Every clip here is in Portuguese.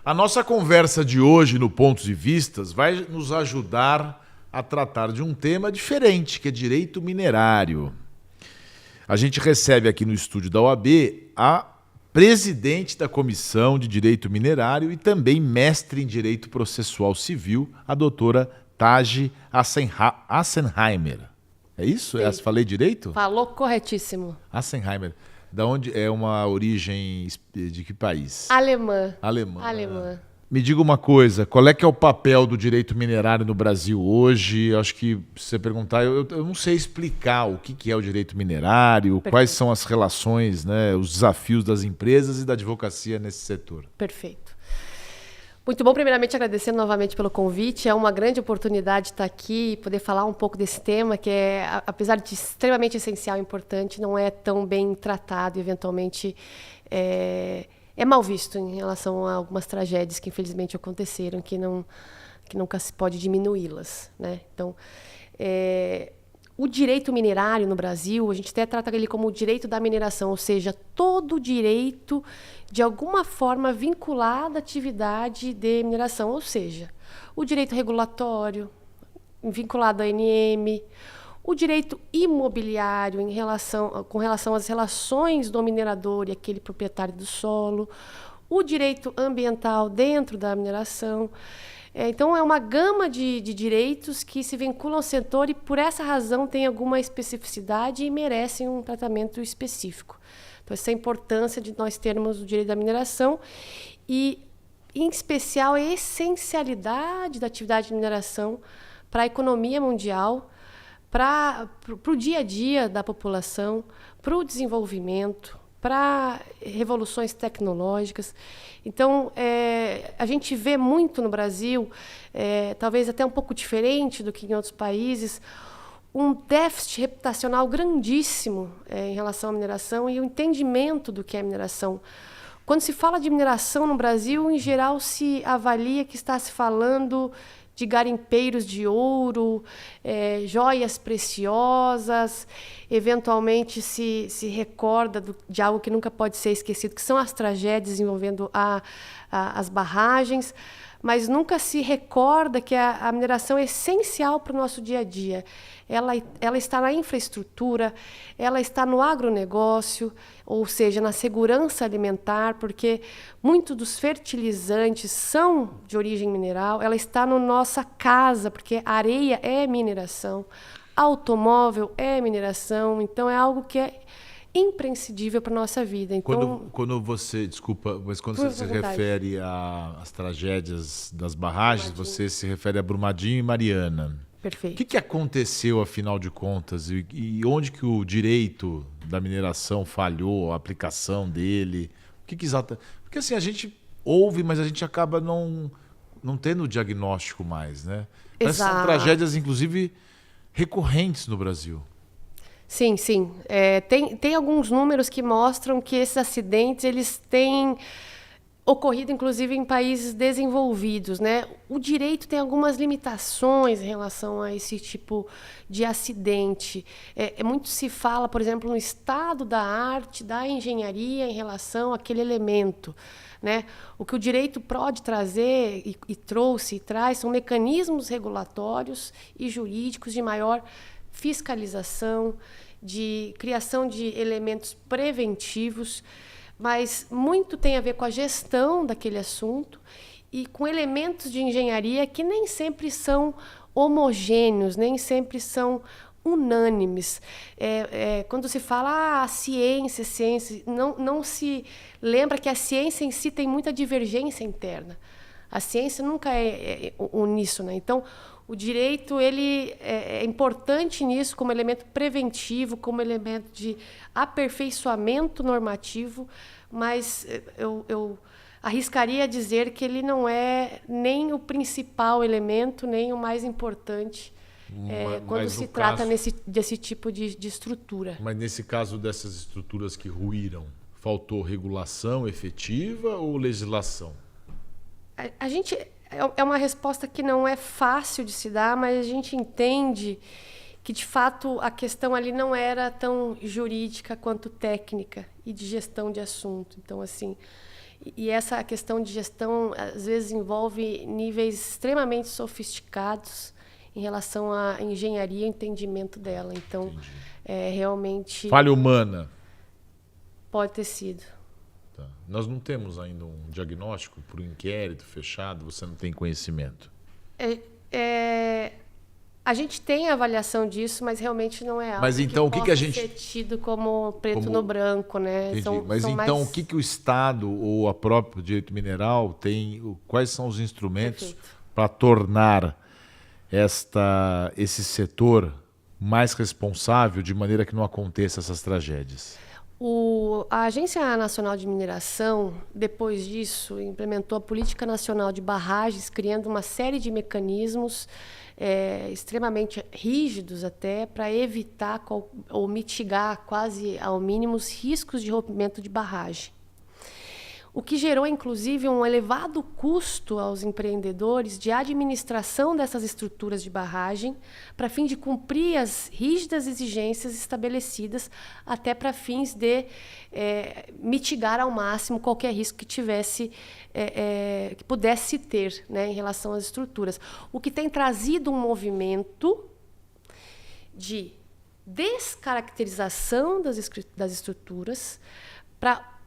A nossa conversa de hoje no Pontos e Vistas vai nos ajudar a tratar de um tema diferente, que é direito minerário. A gente recebe aqui no estúdio da OAB a presidente da Comissão de Direito Minerário e também mestre em Direito Processual Civil, a doutora Taji Assenheimer. É isso? Falei direito? Falou corretíssimo. Assenheimer. Da onde é uma origem de que país? Alemã. Alemã. Me diga uma coisa, qual é que é o papel do direito minerário no Brasil hoje? Acho que se você perguntar, eu não sei explicar o que é o direito minerário, Perfeito. Quais são as relações, né, os desafios das empresas e da advocacia nesse setor. Perfeito. Muito bom, primeiramente agradecendo novamente pelo convite. É uma grande oportunidade estar aqui e poder falar um pouco desse tema que apesar de extremamente essencial e importante, não é tão bem tratado e eventualmente é mal visto em relação a algumas tragédias que infelizmente aconteceram, que nunca se pode diminuí-las, né? Então, o direito minerário no Brasil, a gente até trata ele como o direito da mineração, ou seja, todo direito de alguma forma vinculado à atividade de mineração, ou seja, o direito regulatório vinculado à ANM, o direito imobiliário com relação às relações do minerador e aquele proprietário do solo, o direito ambiental dentro da mineração. Então, é uma gama de direitos que se vinculam ao setor e, por essa razão, tem alguma especificidade e merecem um tratamento específico. Então, essa é a importância de nós termos o direito da mineração e, em especial, a essencialidade da atividade de mineração para a economia mundial, para o dia a dia da população, para o desenvolvimento, para revoluções tecnológicas. Então, a gente vê muito no Brasil, talvez até um pouco diferente do que em outros países, um déficit reputacional grandíssimo em relação à mineração e o entendimento do que é mineração. Quando se fala de mineração no Brasil, em geral se avalia que está se falando de garimpeiros de ouro, joias preciosas, eventualmente se recorda de algo que nunca pode ser esquecido, que são as tragédias envolvendo as barragens, mas nunca se recorda que a mineração é essencial para o nosso dia a dia. Ela está na infraestrutura, ela está no agronegócio, ou seja, na segurança alimentar, porque muitos dos fertilizantes são de origem mineral, ela está na nossa casa, porque areia é mineração, automóvel é mineração, então é algo que é imprescindível para a nossa vida. Então, quando você se refere às tragédias das barragens, você se refere a Brumadinho e Mariana. Perfeito. O que aconteceu, afinal de contas, e onde que o direito da mineração falhou, a aplicação dele? Porque assim, a gente ouve, mas a gente acaba não tendo o diagnóstico mais, né? Essas são tragédias, inclusive, recorrentes no Brasil. Sim. Tem alguns números que mostram que esses acidentes eles têm ocorrido, inclusive, em países desenvolvidos, né? O direito tem algumas limitações em relação a esse tipo de acidente. Muito se fala, por exemplo, no estado da arte, da engenharia em relação àquele elemento, né? O que o direito pode trazer e trouxe e traz são mecanismos regulatórios e jurídicos de maior fiscalização, de criação de elementos preventivos, mas muito tem a ver com a gestão daquele assunto e com elementos de engenharia que nem sempre são homogêneos, nem sempre são unânimes. Quando se fala a ciência, não se lembra que a ciência em si tem muita divergência interna. A ciência nunca é uníssona. Então, o direito ele é importante nisso como elemento preventivo, como elemento de aperfeiçoamento normativo, mas eu arriscaria dizer que ele não é nem o principal elemento, nem o mais importante quando se trata desse tipo de estrutura. Mas nesse caso dessas estruturas que ruíram, faltou regulação efetiva ou legislação? A gente... É uma resposta que não é fácil de se dar, mas a gente entende que, de fato, a questão ali não era tão jurídica quanto técnica e de gestão de assunto. Então, assim, E essa questão de gestão, às vezes, envolve níveis extremamente sofisticados em relação à engenharia e entendimento dela. Então, realmente... Falha humana. Pode ter sido. Tá. Nós não temos ainda um diagnóstico por um inquérito fechado, você não tem conhecimento? A gente tem avaliação disso, mas realmente não é algo mas então, que possa ser tido como preto no branco, né? Mas então, o que o Estado ou a próprio direito mineral tem, quais são os instrumentos para tornar esse setor mais responsável de maneira que não aconteça essas tragédias? A Agência Nacional de Mineração, depois disso, implementou a Política Nacional de Barragens, criando uma série de mecanismos extremamente rígidos até para evitar ou mitigar quase ao mínimo os riscos de rompimento de barragem. O que gerou, inclusive, um elevado custo aos empreendedores de administração dessas estruturas de barragem, para fim de cumprir as rígidas exigências estabelecidas, até para fins de mitigar ao máximo qualquer risco que tivesse, que pudesse ter, né, em relação às estruturas. O que tem trazido um movimento de descaracterização das estruturas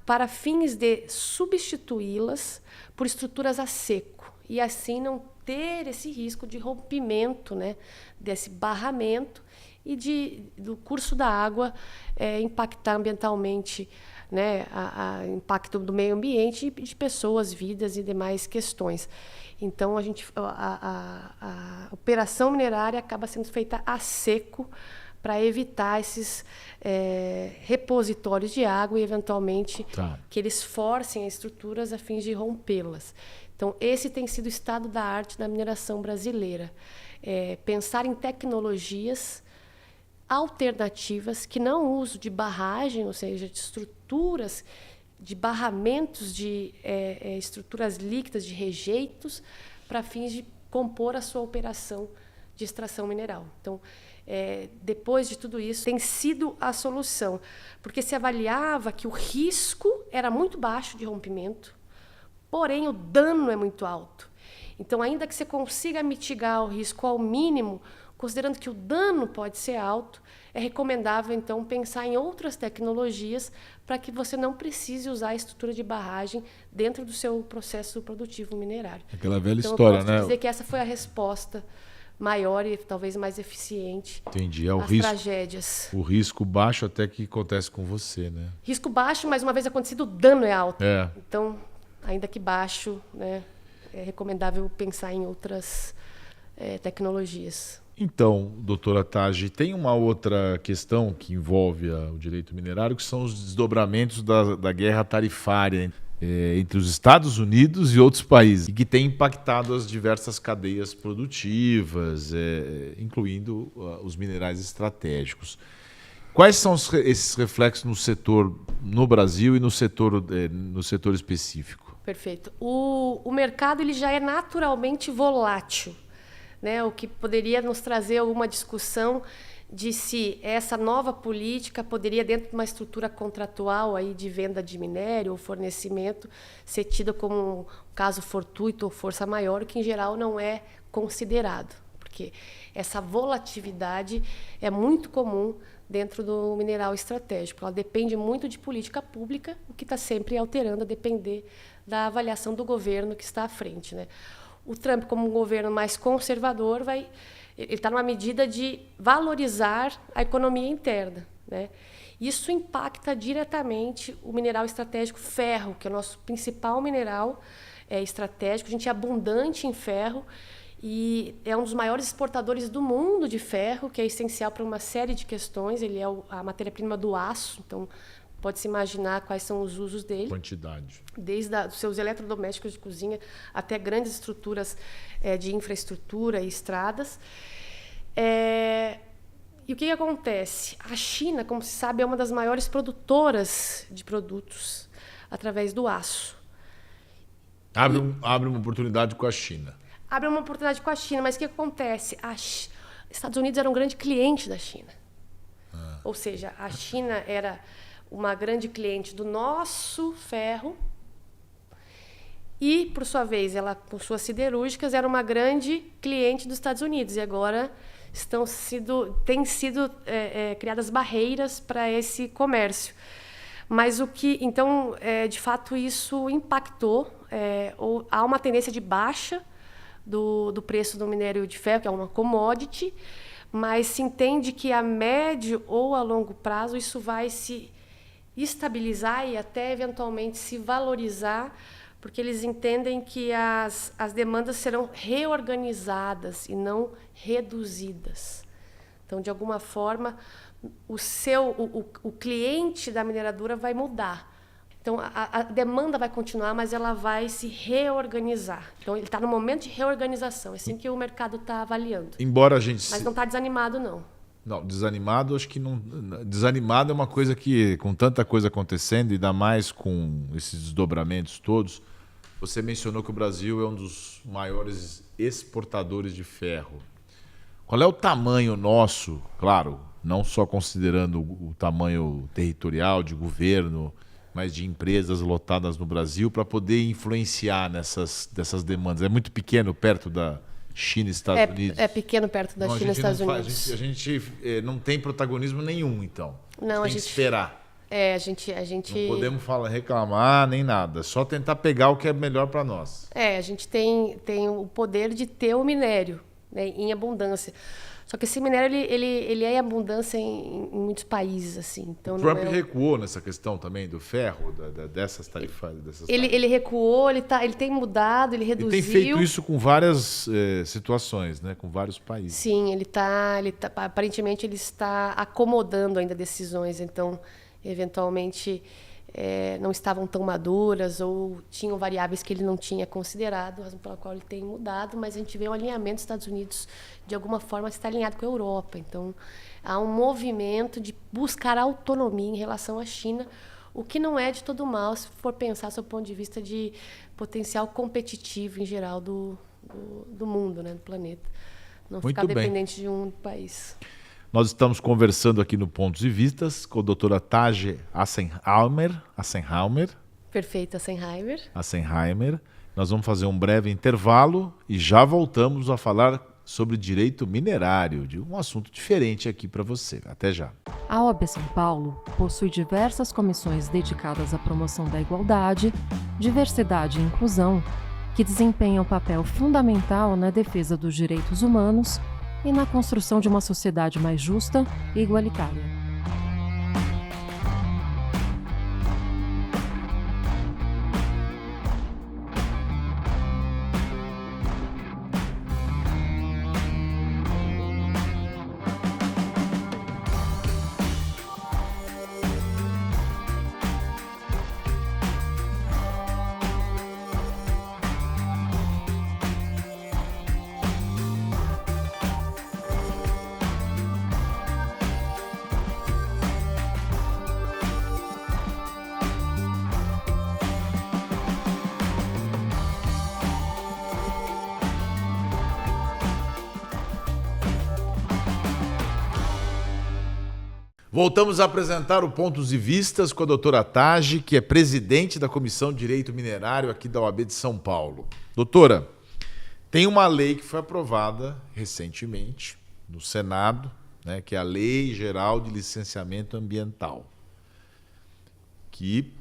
para fins de substituí-las por estruturas a seco e assim não ter esse risco de rompimento, né, desse barramento e do curso da água impactar ambientalmente, né, impacto do meio ambiente e de pessoas, vidas e demais questões. Então a operação minerária acaba sendo feita a seco para evitar esses repositórios de água e, eventualmente, que eles forcem as estruturas a fim de rompê-las. Então, esse tem sido o estado da arte da mineração brasileira. Pensar em tecnologias alternativas que não usam de barragem, ou seja, de estruturas, de barramentos, de estruturas líquidas, de rejeitos, para fins de compor a sua operação de extração mineral. Então, depois de tudo isso, tem sido a solução, porque se avaliava que o risco era muito baixo de rompimento, porém o dano é muito alto. Então, ainda que você consiga mitigar o risco ao mínimo, considerando que o dano pode ser alto, é recomendável, então, pensar em outras tecnologias para que você não precise usar a estrutura de barragem dentro do seu processo produtivo minerário. Aquela velha história, eu posso dizer que essa foi a resposta maior e talvez mais eficiente. Entendi. Às tragédias. O risco baixo até que acontece com você, né? Risco baixo, mas uma vez acontecido, o dano é alto. Então, ainda que baixo, né, é recomendável pensar em outras tecnologias. Então, doutora Tagi, tem uma outra questão que envolve o direito minerário, que são os desdobramentos da guerra tarifária entre os Estados Unidos e outros países, e que tem impactado as diversas cadeias produtivas, incluindo os minerais estratégicos. Quais são esses reflexos no setor no Brasil e no setor específico? Perfeito. O mercado ele já é naturalmente volátil, né? O que poderia nos trazer alguma discussão de se essa nova política poderia, dentro de uma estrutura contratual aí de venda de minério ou fornecimento, ser tida como um caso fortuito ou força maior, que em geral não é considerado, porque essa volatilidade é muito comum dentro do mineral estratégico. Ela depende muito de política pública, o que está sempre alterando a depender da avaliação do governo que está à frente, né? O Trump, como um governo mais conservador, ele está numa medida de valorizar a economia interna, né? Isso impacta diretamente o mineral estratégico ferro, que é o nosso principal mineral estratégico. A gente é abundante em ferro e é um dos maiores exportadores do mundo de ferro, que é essencial para uma série de questões. Ele é a matéria-prima do aço, então pode-se imaginar quais são os usos dele. Quantidade. Desde os seus eletrodomésticos de cozinha até grandes estruturas de infraestrutura e estradas. E o que acontece? A China, como se sabe, é uma das maiores produtoras de produtos através do aço. Abre uma oportunidade com a China. Abre uma oportunidade com a China, mas o que acontece? Os Estados Unidos era um grande cliente da China. Ou seja, a China era uma grande cliente do nosso ferro E, por sua vez, ela, com suas siderúrgicas, era uma grande cliente dos Estados Unidos. E agora têm sido criadas barreiras para esse comércio. Mas então, de fato, isso impactou. Há uma tendência de baixa do preço do minério de ferro, que é uma commodity, mas se entende que a médio ou a longo prazo isso vai se estabilizar e até eventualmente se valorizar, porque eles entendem que as demandas serão reorganizadas e não reduzidas. Então, de alguma forma, o cliente da mineradora vai mudar. Então, a demanda vai continuar, mas ela vai se reorganizar. Então, ele está no momento de reorganização. É assim que o mercado está avaliando. Embora a gente... Mas não está desanimado, não. Não, desanimado, acho que não... Desanimado é uma coisa que, com tanta coisa acontecendo, e ainda mais com esses desdobramentos todos, você mencionou que o Brasil é um dos maiores exportadores de ferro. Qual é o tamanho nosso, claro, não só considerando o tamanho territorial de governo, mas de empresas lotadas no Brasil, para poder influenciar dessas demandas? É muito pequeno perto da China e Estados Unidos? É pequeno perto da China e Estados Unidos. A gente não tem protagonismo nenhum, então. Não, tem que esperar. A gente... Não podemos reclamar nem nada, só tentar pegar o que é melhor para nós. A gente tem o poder de ter o minério, né, em abundância. Só que esse minério ele é em abundância em muitos países, assim. Então, o Trump recuou nessa questão também do ferro, dessas tarifas. Ele recuou, ele tem mudado, ele reduziu. Ele tem feito isso com várias situações, né? Com vários países. Sim, aparentemente ele está acomodando ainda decisões. Então, eventualmente, não estavam tão maduras ou tinham variáveis que ele não tinha considerado, razão pela qual ele tem mudado, mas a gente vê o alinhamento dos Estados Unidos, de alguma forma, está alinhado com a Europa. Então, há um movimento de buscar autonomia em relação à China, o que não é de todo mal, se for pensar sob o ponto de vista de potencial competitivo em geral do mundo, né, do planeta. Não ficar dependente de um país. Nós estamos conversando aqui no Pontos e Vistas com a doutora Tage Assenheimer. Perfeito, Assenheimer. Nós vamos fazer um breve intervalo e já voltamos a falar sobre direito minerário, de um assunto diferente aqui para você. Até já. A OAB São Paulo possui diversas comissões dedicadas à promoção da igualdade, diversidade e inclusão, que desempenham papel fundamental na defesa dos direitos humanos e na construção de uma sociedade mais justa e igualitária. Voltamos a apresentar o Pontos e Vistas com a doutora Tage, que é presidente da Comissão de Direito Minerário aqui da OAB de São Paulo. Doutora, tem uma lei que foi aprovada recentemente no Senado, né, que é a Lei Geral de Licenciamento Ambiental, que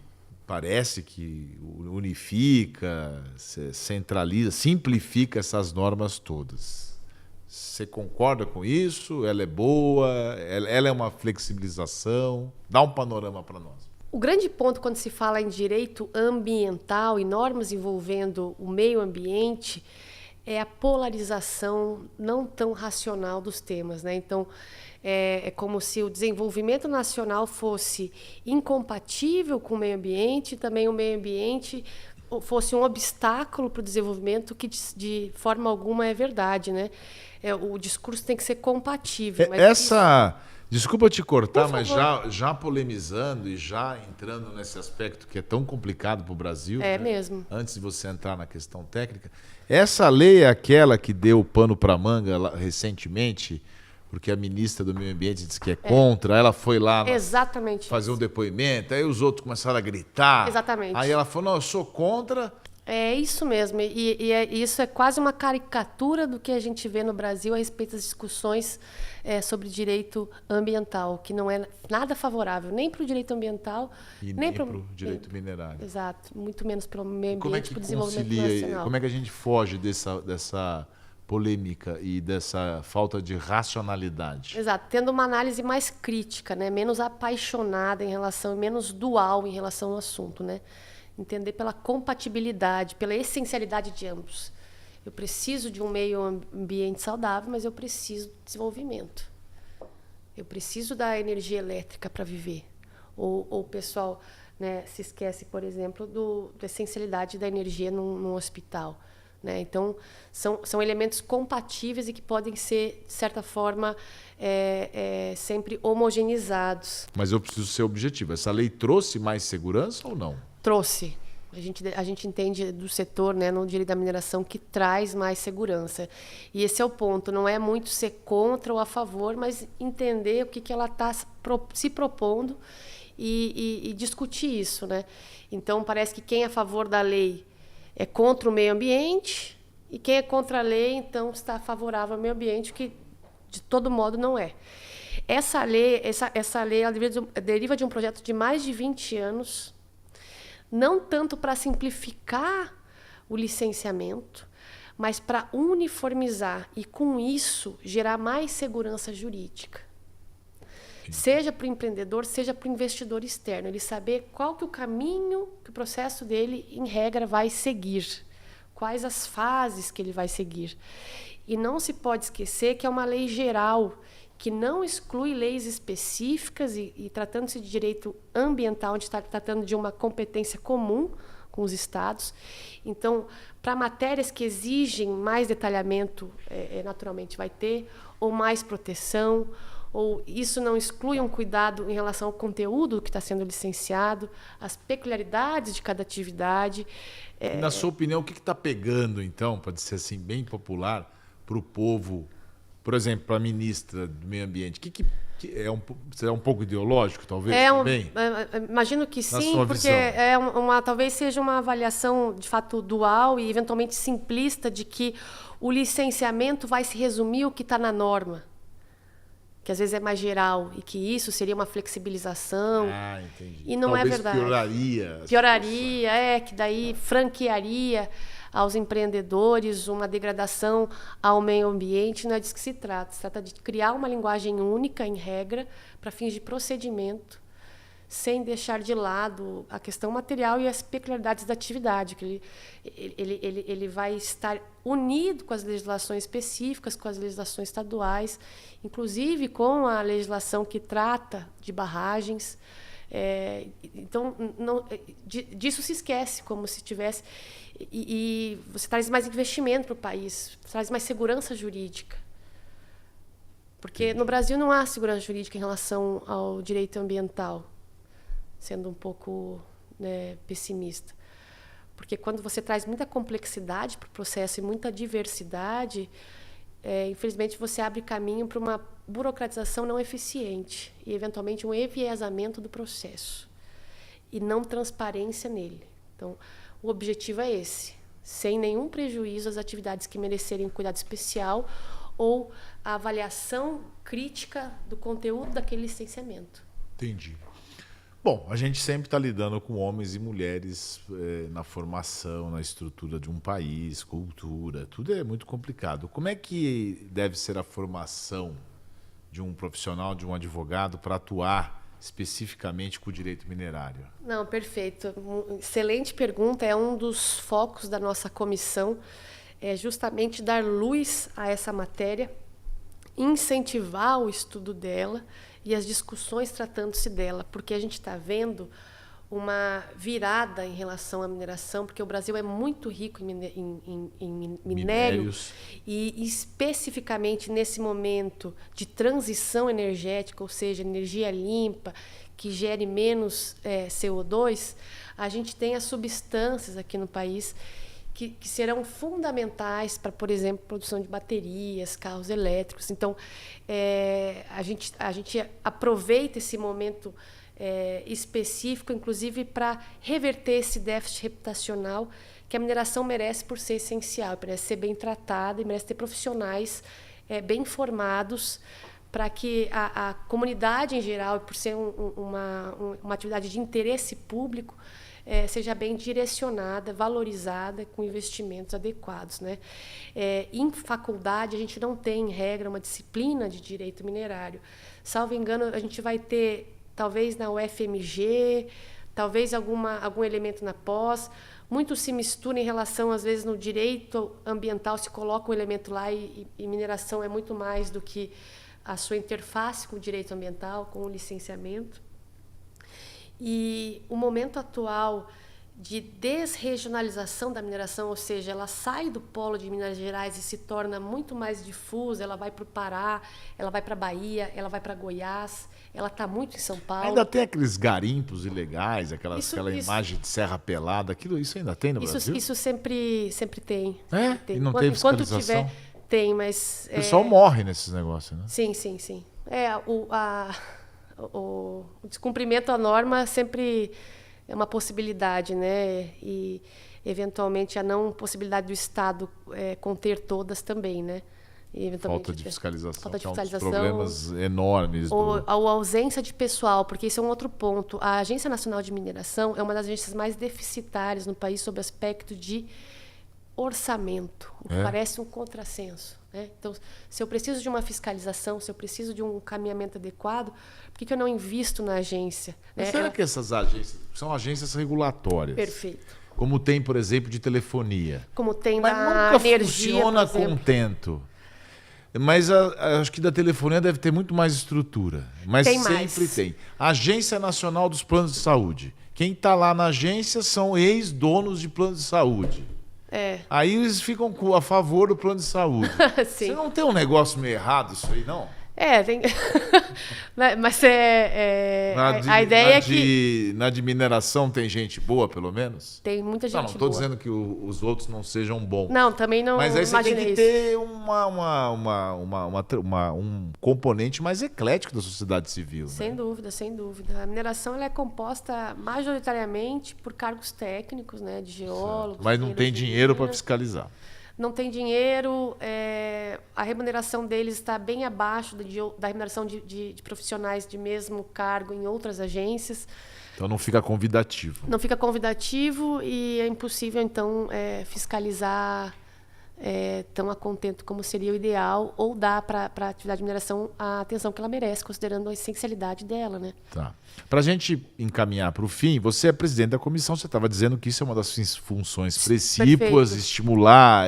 parece que unifica, centraliza, simplifica essas normas todas. Você concorda com isso? Ela é boa? Ela é uma flexibilização? Dá um panorama para nós. O grande ponto quando se fala em direito ambiental e normas envolvendo o meio ambiente é a polarização não tão racional dos temas, né? Então, é como se o desenvolvimento nacional fosse incompatível com o meio ambiente, também o meio ambiente fosse um obstáculo para o desenvolvimento, que de forma alguma é verdade, né? O discurso tem que ser compatível. Mas desculpa te cortar, mas já polemizando e já entrando nesse aspecto que é tão complicado para o Brasil, né? Mesmo. Antes de você entrar na questão técnica, essa lei é aquela que deu pano para manga recentemente, porque a ministra do Meio Ambiente disse que é contra, ela foi lá fazer um depoimento, aí os outros começaram a gritar. Exatamente. Aí ela falou, não, eu sou contra, É isso mesmo, isso é quase uma caricatura do que a gente vê no Brasil a respeito das discussões sobre direito ambiental, que não é nada favorável nem para o direito ambiental, E nem nem para para o direito minerário. Exato, muito menos para o meio Como é ambiente, que para o desenvolvimento concilia, nacional. como é que a gente foge dessa polêmica e dessa falta de racionalidade? Exato, tendo uma análise mais crítica, né, menos apaixonada em relação, menos dual em relação ao assunto, né? Entender pela compatibilidade, pela essencialidade de ambos. Eu preciso de um meio ambiente saudável, mas eu preciso de desenvolvimento. Eu preciso da energia elétrica para viver. Ou o pessoal, né, se esquece, por exemplo, da essencialidade da energia num hospital. Né? Então, são elementos compatíveis e que podem ser, de certa forma, sempre homogeneizados. Mas eu preciso ser objetivo. Essa lei trouxe mais segurança ou não? Trouxe. A gente entende do setor, né, no direito da mineração, que traz mais segurança. E esse é o ponto. Não é muito ser contra ou a favor, mas entender o que ela está se propondo e discutir isso. Né? Então, parece que quem é a favor da lei é contra o meio ambiente e quem é contra a lei, então, está favorável ao meio ambiente, que de todo modo não é. Essa lei ela deriva de um projeto de mais de 20 anos, não tanto para simplificar o licenciamento, mas para uniformizar e, com isso, gerar mais segurança jurídica. Seja para o empreendedor, seja para o investidor externo. Ele saber qual que é o caminho que o processo dele, em regra, vai seguir. Quais as fases que ele vai seguir. E não se pode esquecer que é uma lei geral, que não exclui leis específicas e tratando-se de direito ambiental, onde está tratando de uma competência comum com os estados. Então, para matérias que exigem mais detalhamento, naturalmente vai ter, ou mais proteção, ou isso não exclui um cuidado em relação ao conteúdo que está sendo licenciado, as peculiaridades de cada atividade. Na sua opinião, o que está pegando, então, para ser assim, bem popular, para o povo, por exemplo, para a ministra do Meio Ambiente? Será um pouco ideológico, talvez, também? Imagino que sim, porque visão. Talvez seja uma avaliação, de fato, dual e, eventualmente, simplista de que o licenciamento vai se resumir ao que está na norma, que às vezes é mais geral, e que isso seria uma flexibilização. Entendi. E não Talvez é verdade. Pioraria. Que daí franquearia aos empreendedores uma degradação ao meio ambiente. Não é disso que se trata. Se trata de criar uma linguagem única, em regra, para fins de procedimento, sem deixar de lado a questão material e as peculiaridades da atividade, que ele vai estar unido com as legislações específicas, com as legislações estaduais, inclusive com a legislação que trata de barragens. Então, disso se esquece, como se tivesse... E você traz mais investimento para o país, traz mais segurança jurídica. Porque no Brasil não há segurança jurídica em relação ao direito ambiental, sendo um pouco, né, pessimista. Porque quando você traz muita complexidade para o processo e muita diversidade, infelizmente você abre caminho para uma burocratização não eficiente e, eventualmente, um enviesamento do processo e não transparência nele. Então, o objetivo é esse, sem nenhum prejuízo às atividades que merecerem cuidado especial ou a avaliação crítica do conteúdo daquele licenciamento. Entendi. Bom, a gente sempre está lidando com homens e mulheres na formação, na estrutura de um país, cultura, tudo é muito complicado. Como é que deve ser a formação de um profissional, de um advogado, para atuar especificamente com o direito minerário? Não, perfeito. Excelente pergunta. É um dos focos da nossa comissão, é justamente dar luz a essa matéria, incentivar o estudo dela e as discussões tratando-se dela, porque a gente está vendo uma virada em relação à mineração, porque o Brasil é muito rico em minério e especificamente nesse momento de transição energética, ou seja, energia limpa, que gere menos CO2, a gente tem as substâncias aqui no país que serão fundamentais para, por exemplo, produção de baterias, carros elétricos. Então, a gente aproveita esse momento específico, inclusive, para reverter esse déficit reputacional que a mineração merece por ser essencial, merece ser bem tratada e merece ter profissionais bem formados para que a comunidade em geral, por ser uma atividade de interesse público, seja bem direcionada, valorizada, com investimentos adequados, né? Em faculdade, a gente não tem, em regra, uma disciplina de direito minerário. Salvo engano, a gente vai ter, talvez na UFMG, talvez algum elemento na pós. Muito se mistura em relação, às vezes, no direito ambiental, se coloca um elemento lá e mineração é muito mais do que a sua interface com o direito ambiental, com o licenciamento. E o momento atual de desregionalização da mineração, ou seja, ela sai do polo de Minas Gerais e se torna muito mais difusa, ela vai para o Pará, ela vai para a Bahia, ela vai para Goiás, ela está muito em São Paulo. Ainda tem aqueles garimpos ilegais, aquela imagem de serra pelada, isso ainda tem no Brasil? Isso sempre tem. É? Tem. E não tem fiscalização? Enquanto tiver, tem, mas... O pessoal morre nesses negócios, né? Sim. O descumprimento à norma sempre é uma possibilidade, né? E, eventualmente, a não possibilidade do Estado conter todas também, né? E, falta de fiscalização. Falta de É fiscalização. um dos problemas enormes. Ou a ausência de pessoal, porque isso é um outro ponto. A Agência Nacional de Mineração é uma das agências mais deficitárias no país sob o aspecto de orçamento, o que parece um contrassenso, né? Então, se eu preciso de uma fiscalização, se eu preciso de um caminhamento adequado, por que eu não invisto na agência? Mas será que essas agências são agências regulatórias? Perfeito. Como tem, por exemplo, de telefonia. Como tem Mas da nunca energia, funciona por exemplo. contento. Mas acho que da telefonia deve ter muito mais estrutura. Mas Tem sempre mais. tem. Agência Nacional dos Planos de Saúde. Quem está lá na agência são ex-donos de planos de saúde. Aí eles ficam a favor do plano de saúde. Sim. Você não tem um negócio meio errado isso aí, não? Tem. Mas a ideia é que... Na de mineração tem gente boa, pelo menos? Tem muita gente Não estou boa. dizendo que os outros não sejam bons. Não, também não. Mas aí você tem que imaginei ter um componente mais eclético da sociedade civil. Sem né? dúvida, sem dúvida. A mineração ela é composta majoritariamente por cargos técnicos, né, de geólogos. Mas não tem dinheiro para minas. fiscalizar. Não tem dinheiro, a remuneração deles está bem abaixo da remuneração de profissionais de mesmo cargo em outras agências. Então não fica convidativo. Não fica convidativo e é impossível, então, fiscalizar tão a contento como seria o ideal ou dar para a atividade de mineração a atenção que ela merece, considerando a essencialidade dela, né? Tá. Para a gente encaminhar para o fim, você é presidente da comissão, você estava dizendo que isso é uma das funções precípuas, Perfeito. estimular,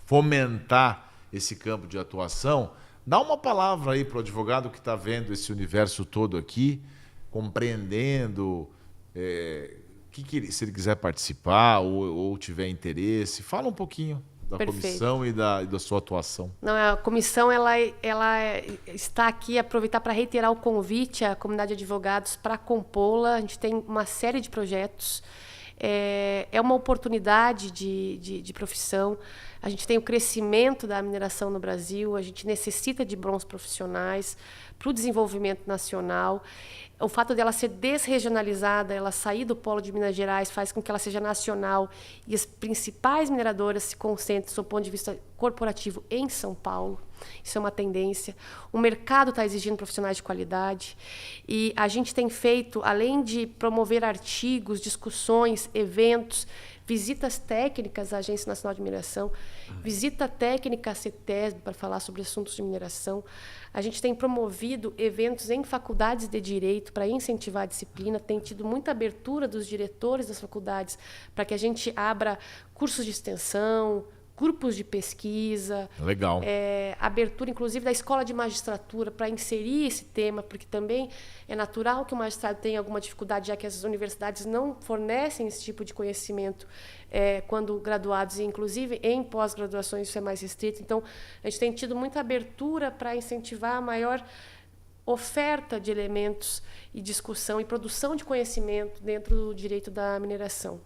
fomentar esse campo de atuação. Dá uma palavra aí para o advogado que está vendo esse universo todo aqui, compreendendo, se ele quiser participar ou tiver interesse. Fala um pouquinho da Perfeito. comissão e da sua atuação. Não, a comissão ela está aqui, aproveitar para reiterar o convite à comunidade de advogados para compô-la. A gente tem uma série de projetos. É uma oportunidade de profissão. A gente tem o crescimento da mineração no Brasil, a gente necessita de bons profissionais para o desenvolvimento nacional. O fato dela ser desregionalizada, ela sair do polo de Minas Gerais, faz com que ela seja nacional e as principais mineradoras se concentrem, do ponto de vista corporativo, em São Paulo. Isso é uma tendência. O mercado está exigindo profissionais de qualidade e a gente tem feito, além de promover artigos, discussões, eventos, visitas técnicas à Agência Nacional de Mineração, visita técnica à CETESB para falar sobre assuntos de mineração. A gente tem promovido eventos em faculdades de direito para incentivar a disciplina, tem tido muita abertura dos diretores das faculdades para que a gente abra cursos de extensão, grupos de pesquisa. Legal. Abertura, inclusive, da escola de magistratura para inserir esse tema, porque também é natural que o magistrado tenha alguma dificuldade, já que as universidades não fornecem esse tipo de conhecimento quando graduados, e inclusive em pós-graduações isso é mais restrito. Então, a gente tem tido muita abertura para incentivar a maior oferta de elementos e discussão e produção de conhecimento dentro do direito da mineração.